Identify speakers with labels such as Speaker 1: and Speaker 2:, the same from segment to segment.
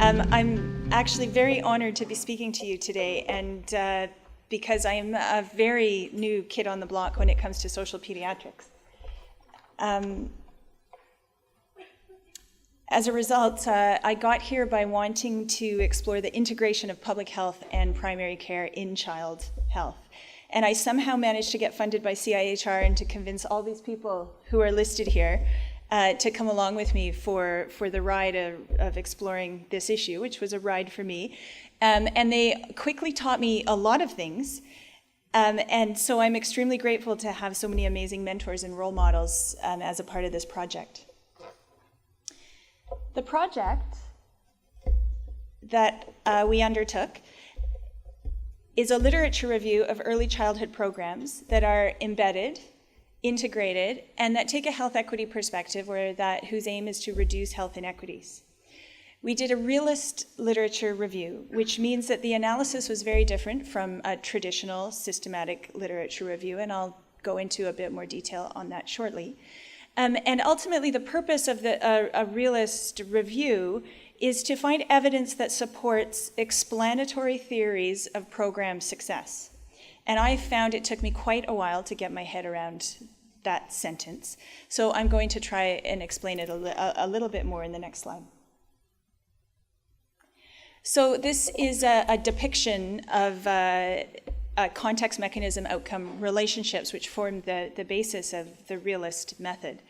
Speaker 1: I'm actually very honored to be speaking to you today, and because I am a very new kid on the block when it comes to social pediatrics. As a result, I got here by wanting to explore the integration of public health and primary care in child health. And I somehow managed to get funded by CIHR and to convince all these people who are listed here to come along with me for the ride of exploring this issue, which was a ride for me. And they quickly taught me a lot of things. And so I'm extremely grateful to have so many amazing mentors and role models as a part of this project. The project that we undertook is a literature review of early childhood programs that are embedded, integrated, and that take a health equity perspective whose aim is to reduce health inequities. We did a realist literature review, which means that the analysis was very different from a traditional systematic literature review, and I'll go into a bit more detail on that shortly. And ultimately, the purpose of a realist review is to find evidence that supports explanatory theories of program success. And I found it took me quite a while to get my head around that sentence. So I'm going to try and explain it a little bit more in the next slide. So this is a depiction of context mechanism outcome relationships, which form the basis of the realist method.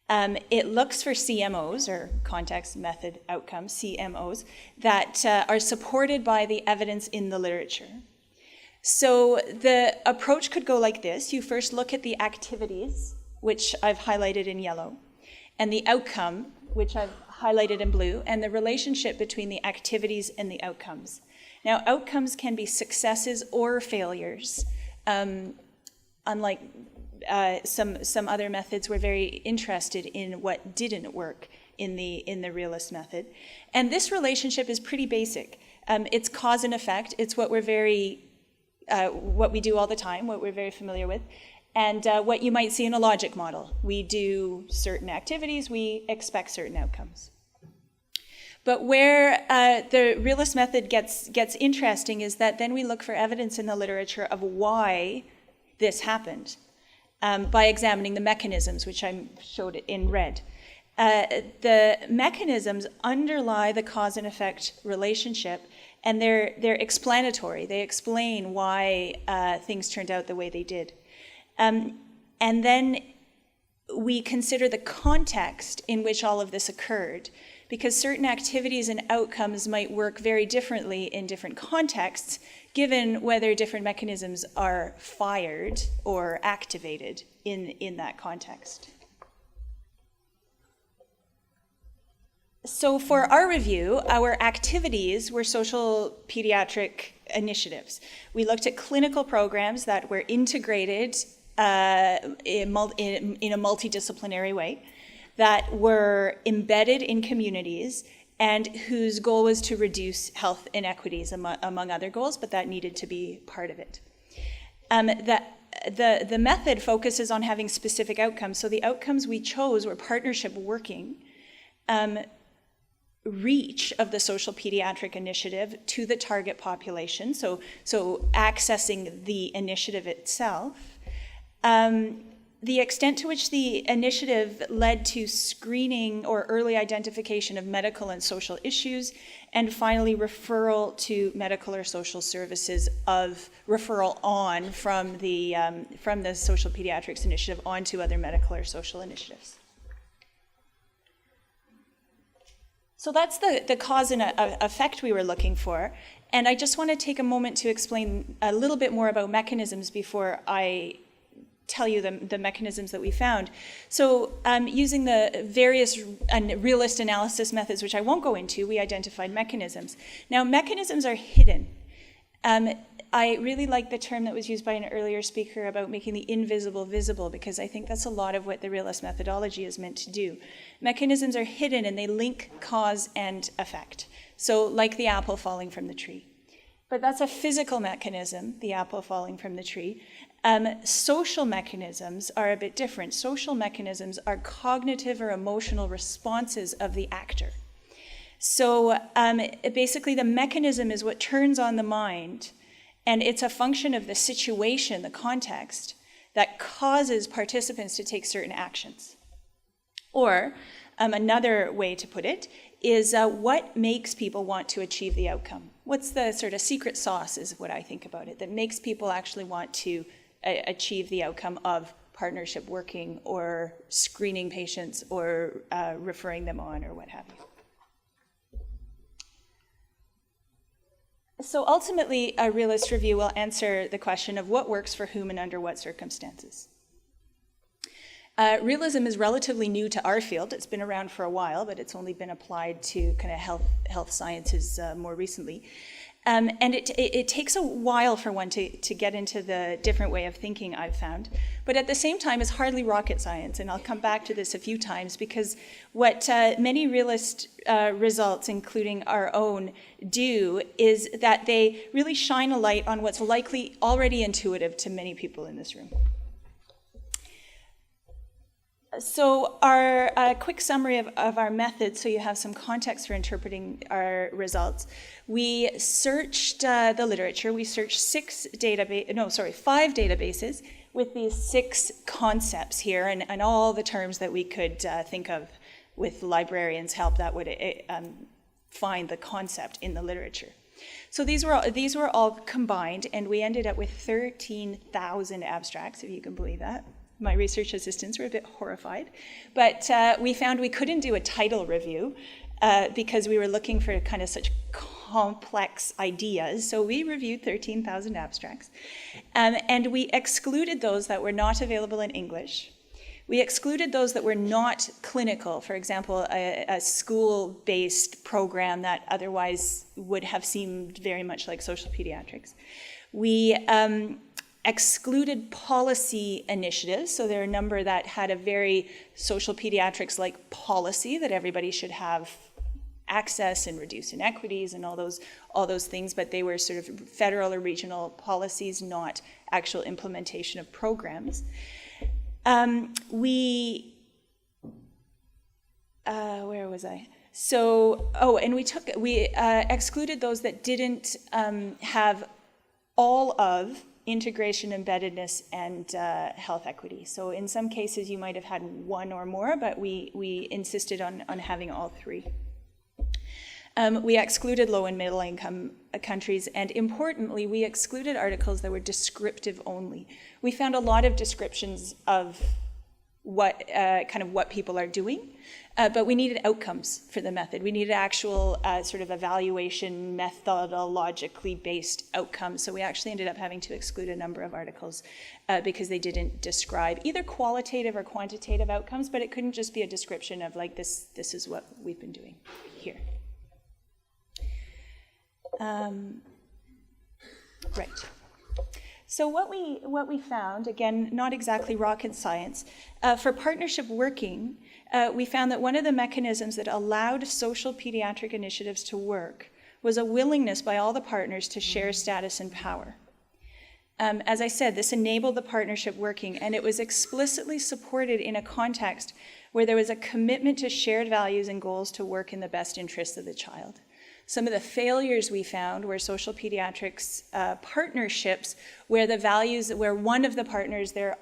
Speaker 1: It looks for CMOs, or context method outcomes, CMOs, that are supported by the evidence in the literature. So the approach could go like this. You first look at the activities, which I've highlighted in yellow, and the outcome, which I've highlighted in blue, and the relationship between the activities and the outcomes. Now, outcomes can be successes or failures. Unlike some other methods, we're very interested in what didn't work in the realist method. And this relationship is pretty basic. It's cause and effect. It's what what we do all the time, what we're very familiar with, and what you might see in a logic model. We do certain activities, we expect certain outcomes. But where the realist method gets interesting is that then we look for evidence in the literature of why this happened by examining the mechanisms, which I showed in red. The mechanisms underlie the cause and effect relationship, and they're explanatory. They explain why things turned out the way they did. And then we consider the context in which all of this occurred, because certain activities and outcomes might work very differently in different contexts, given whether different mechanisms are fired or activated in that context. So for our review, our activities were social pediatric initiatives. We looked at clinical programs that were integrated in a multidisciplinary way, that were embedded in communities, and whose goal was to reduce health inequities, among other goals, but that needed to be part of it. The method focuses on having specific outcomes. So the outcomes we chose were partnership working, reach of the social pediatric initiative to the target population, so accessing the initiative itself, the extent to which the initiative led to screening or early identification of medical and social issues, and finally referral to medical or social services of referral on from the social pediatrics initiative onto other medical or social initiatives. So that's the cause and effect we were looking for. And I just want to take a moment to explain a little bit more about mechanisms before I tell you the mechanisms that we found. So using the various realist analysis methods, which I won't go into, we identified mechanisms. Now, mechanisms are hidden. I really like the term that was used by an earlier speaker about making the invisible visible, because I think that's a lot of what the realist methodology is meant to do. Mechanisms are hidden and they link cause and effect. So like the apple falling from the tree. But that's a physical mechanism, the apple falling from the tree. Social mechanisms are a bit different. Social mechanisms are cognitive or emotional responses of the actor. So basically the mechanism is what turns on the mind, and it's a function of the situation, the context, that causes participants to take certain actions. Or another way to put it is what makes people want to achieve the outcome? What's the sort of secret sauce is what I think about it, that makes people actually want to achieve the outcome of partnership working or screening patients or referring them on or what have you. So ultimately, a realist review will answer the question of what works for whom and under what circumstances. Realism is relatively new to our field. It's been around for a while, but it's only been applied to kind of health sciences more recently. And it takes a while for one to get into the different way of thinking, I've found. But at the same time, it's hardly rocket science, and I'll come back to this a few times, because what many realist results, including our own, do is that they really shine a light on what's likely already intuitive to many people in this room. So our quick summary of our method, so you have some context for interpreting our results. We searched the literature. We searched 5 databases with these 6 concepts here, and all the terms that we could think of with librarians' help that would find the concept in the literature. So these were all combined, and we ended up with 13,000 abstracts, if you can believe that. My research assistants were a bit horrified, but we found we couldn't do a title review because we were looking for kind of such complex ideas. So we reviewed 13,000 abstracts, and we excluded those that were not available in English. We excluded those that were not clinical, for example, a school-based program that otherwise would have seemed very much like social pediatrics. We excluded policy initiatives, so there are a number that had a very social pediatrics-like policy that everybody should have access and reduce inequities and all those things, but they were sort of federal or regional policies, not actual implementation of programs. Where was I? So, we excluded those that didn't have all of integration, embeddedness, and health equity. So in some cases you might have had one or more, but we insisted on having all 3. We excluded low and middle income countries, and importantly, we excluded articles that were descriptive only. We found a lot of descriptions of what people are doing, but we needed outcomes for the method. We needed actual sort of evaluation, methodologically based outcomes. So we actually ended up having to exclude a number of articles because they didn't describe either qualitative or quantitative outcomes, but it couldn't just be a description of like this is what we've been doing here. Right. So what we found, again, not exactly rocket science, for partnership working, we found that one of the mechanisms that allowed social pediatric initiatives to work was a willingness by all the partners to share status and power. As I said, this enabled the partnership working, and it was explicitly supported in a context where there was a commitment to shared values and goals to work in the best interests of the child. Some of the failures we found were social pediatrics partnerships where where one of the partners, their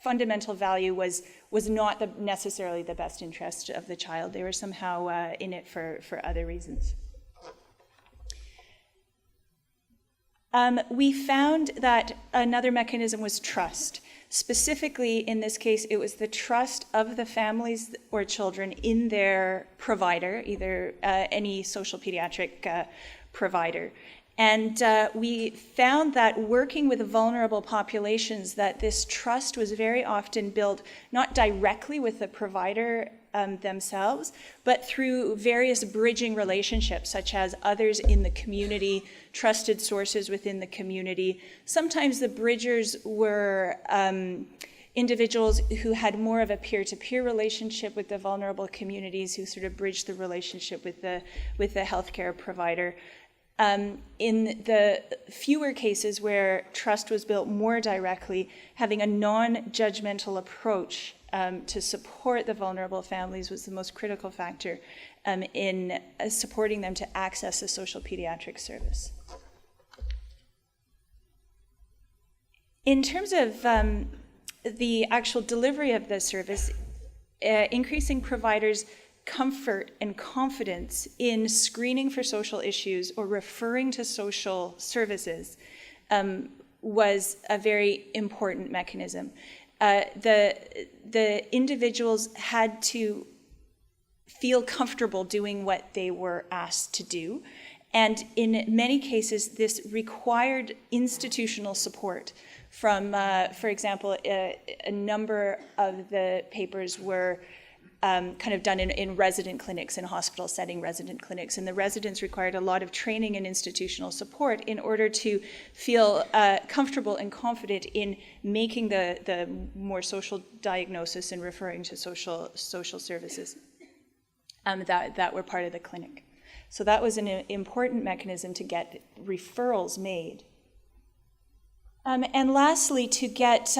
Speaker 1: fundamental value was not necessarily the best interest of the child. They were somehow in it for other reasons. We found that another mechanism was trust. Specifically, in this case, it was the trust of the families or children in their provider, either any social pediatric provider. And we found that working with vulnerable populations, that this trust was very often built not directly with the provider themselves, but through various bridging relationships, such as others in the community, trusted sources within the community. Sometimes the bridgers were individuals who had more of a peer-to-peer relationship with the vulnerable communities, who sort of bridged the relationship with the healthcare provider. In the fewer cases where trust was built more directly, having a non-judgmental approach to support the vulnerable families was the most critical factor in supporting them to access a social pediatric service. In terms of the actual delivery of the service, increasing providers' comfort and confidence in screening for social issues or referring to social services was a very important mechanism. The individuals had to feel comfortable doing what they were asked to do. And in many cases, this required institutional support from, for example, a number of the papers were kind of done in resident clinics, in hospital setting resident clinics, and the residents required a lot of training and institutional support in order to feel comfortable and confident in making the more social diagnosis and referring to social services that were part of the clinic. So that was an important mechanism to get referrals made. And lastly, to get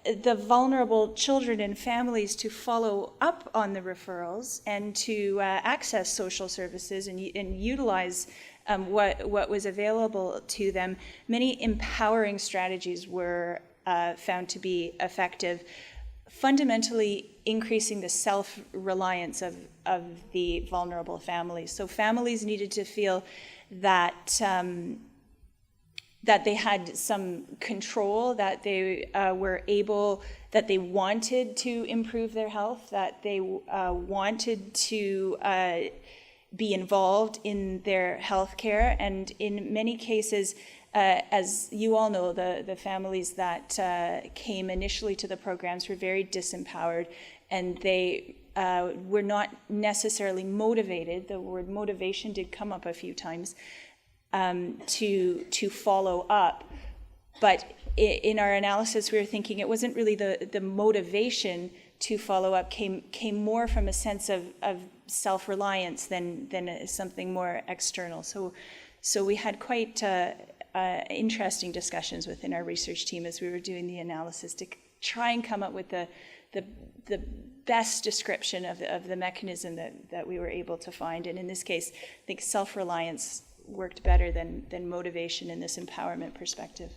Speaker 1: the vulnerable children and families to follow up on the referrals and to access social services and utilize what was available to them, many empowering strategies were found to be effective, fundamentally increasing the self-reliance of the vulnerable families. So families needed to feel that that they had some control, that they were able, that they wanted to improve their health, that they wanted to be involved in their health care. And in many cases, as you all know, the families that came initially to the programs were very disempowered, and they were not necessarily motivated. The word motivation did come up a few times. To follow up, but in our analysis we were thinking it wasn't really the motivation to follow up came more from a sense of self-reliance than something more external. So we had quite interesting discussions within our research team as we were doing the analysis to try and come up with the best description of the mechanism that we were able to find. And in this case, I think self-reliance worked better than motivation in this empowerment perspective.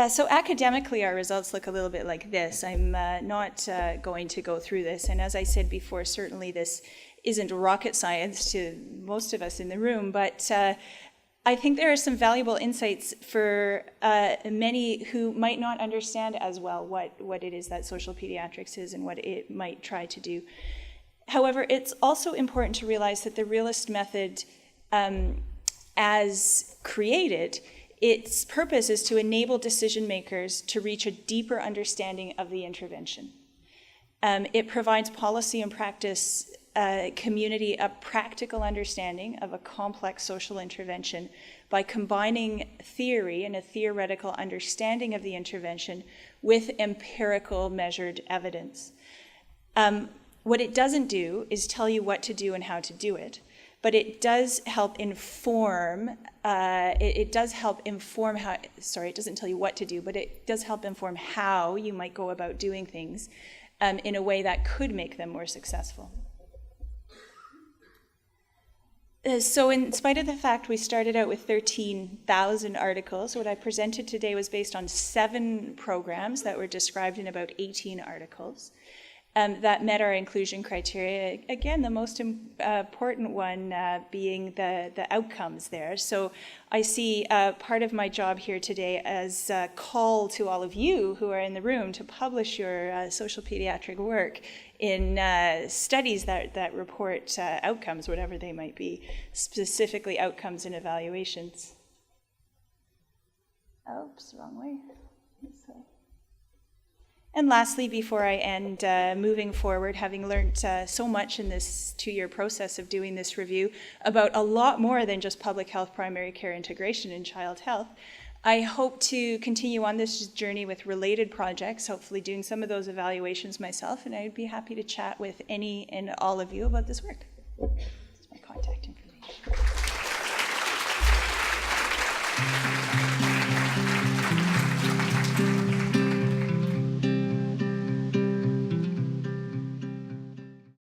Speaker 1: So academically, our results look a little bit like this. I'm not going to go through this. And as I said before, certainly this isn't rocket science to most of us in the room, but I think there are some valuable insights for many who might not understand as well what it is that social pediatrics is and what it might try to do. However, it's also important to realize that the Realist method, as created, its purpose is to enable decision makers to reach a deeper understanding of the intervention. It provides policy and practice community a practical understanding of a complex social intervention by combining theory and a theoretical understanding of the intervention with empirical measured evidence. What it doesn't do is tell you what to do and how to do it, but it does help inform, it doesn't tell you what to do, but it does help inform how you might go about doing things in a way that could make them more successful. So in spite of the fact we started out with 13,000 articles, what I presented today was based on 7 programs that were described in about 18 articles. That met our inclusion criteria. Again, the most important one being the outcomes there. So I see part of my job here today as a call to all of you who are in the room to publish your social pediatric work in studies that report outcomes, whatever they might be, specifically outcomes and evaluations. Oops, wrong way. And lastly, before I end, moving forward, having learned so much in this 2-year process of doing this review about a lot more than just public health primary care integration in child health, I hope to continue on this journey with related projects, hopefully doing some of those evaluations myself, and I'd be happy to chat with any and all of you about this work. That's my contact information.